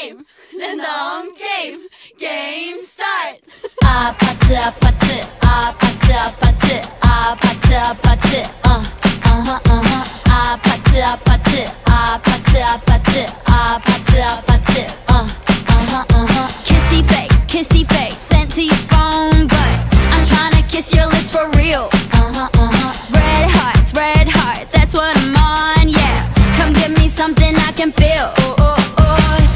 게임 랜덤 게임 게임 스타트. 아파트 아파트 아파트 아파트 아파트 아파트 아파트 아파트 아파트 아파트 아파트 아파트 kissy face sent to your phone, but I'm trying to kiss your lips for real. Red hearts, that's what I'm on, yeah. Come give me something I can feel.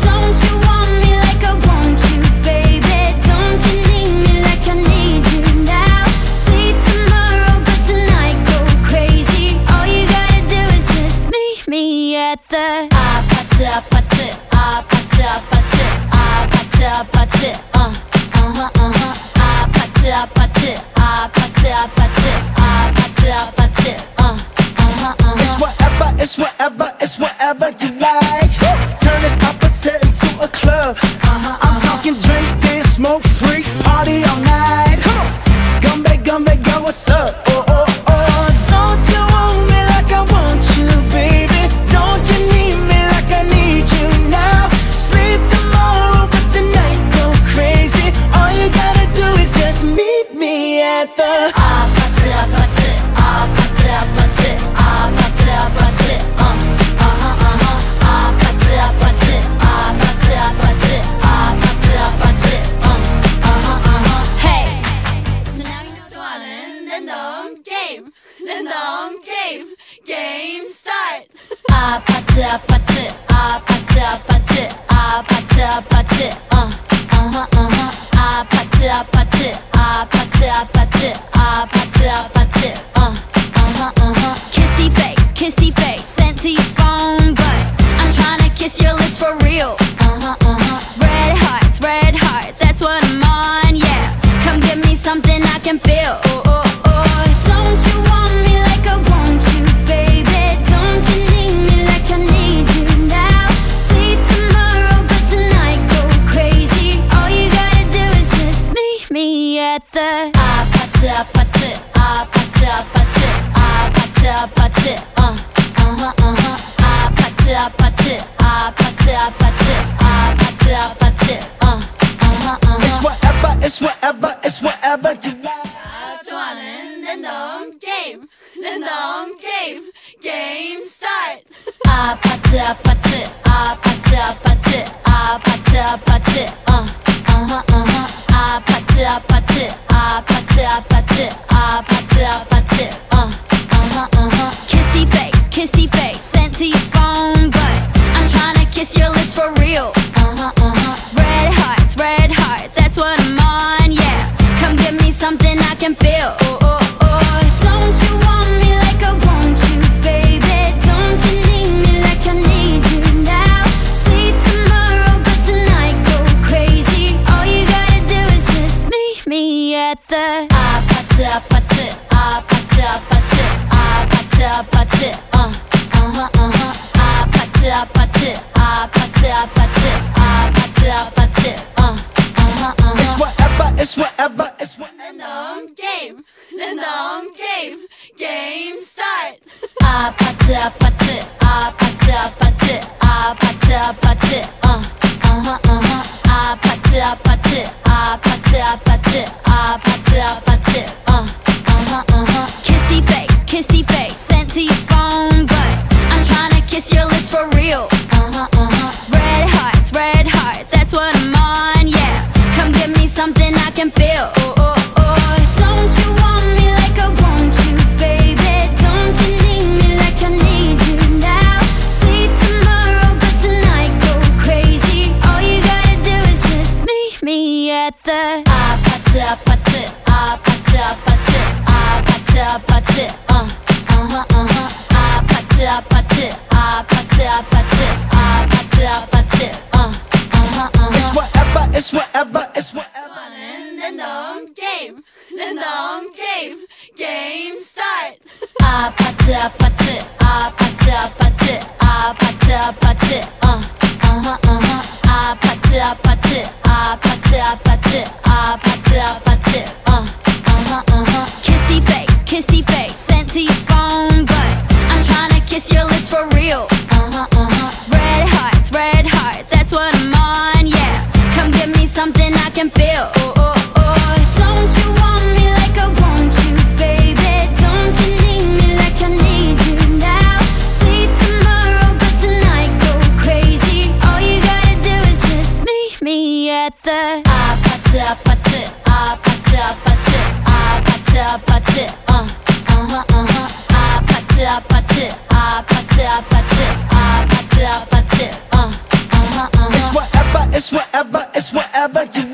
Don't you want me like I want you, baby? Don't you need me like I need you now? See tomorrow, but tonight go crazy. All you gotta do is just meet me at the 아파트 아파트 아파트 아파트 아파트 아파트 아파트 아파트 아파트 아파트 아파트 It's whatever you like. Turn this opposite into a club. I'm talking drink, dance, smoke, freak, party all night. Come back, girl, what's up? Don't you want me like I want you, baby? Don't you need me like I need you now? Sleep tomorrow, but tonight go crazy. All you gotta do is just meet me at the 아파트 아파트 아파트 아파트 아파트 아파트 아파트 아파트 아파트 아파트 아파트 Hey, so now you know. 좋아하는 랜덤 게임 게임 스타트. 아파트 아파트 아파트 아파트 아파트 아파트 아파트 아파트 아파트 아파트 아파트 아파트 kissy face sent to your phone, but I'm trying to kiss your lips for real. Red hearts, that's what I'm on, yeah. Come give me something I can feel. Don't you want me like I want you, baby? Don't you need me like I need you now? See tomorrow, but tonight go crazy. All you gotta do is just meet me at the 아파트 아파트 아파트 아파트 아파트 아파트 아파트 아파트 아파트 아파트 아파트 It's whatever you like. 좋아하는 랜덤 게임 게임 스타트. 아파트 아파트 아파트 아파트 아파트 아파트 아파트 아파트 아파트 아파트 아파트 아파트 kissy face sent to your phone, but I'm trying to kiss your lips for real. Red hearts, that's what I'm on, yeah. Come give me something I can feel. Don't you want me like I want you, baby? Don't you need me like I need you now? See tomorrow, but tonight go crazy. All you gotta do is just meet me at the 아파트 아파트 아파트 아파트 아파트 아파트 아파트 아파트 아파트 아파트 아파트 It's whatever. 랜덤 게임 스타트. 아파트 아파트 아파트 아파트 아파트 아파트 아파트 아파트 아파트 아파트 아파트 아파트 kissy face sent to your phone, but I'm trying to kiss your lips for real. Red hearts, that's what I'm on, yeah. Come give me something I can feel. Don't you want me like I want you, baby? Don't you need me like I need you now? See tomorrow, but tonight go crazy. All you gotta do is just meet me can feel. Don't you want me like I want you, baby? Don't you need me like I need you now? See tomorrow, but tonight go crazy. All you gotta do is just meet me at the 아파트 아파트 아파트 아파트 아파트 아파트 아파트 아파트 아파트 아파트 아파트 아파트 It's whatever, it's whatever, it's whatever you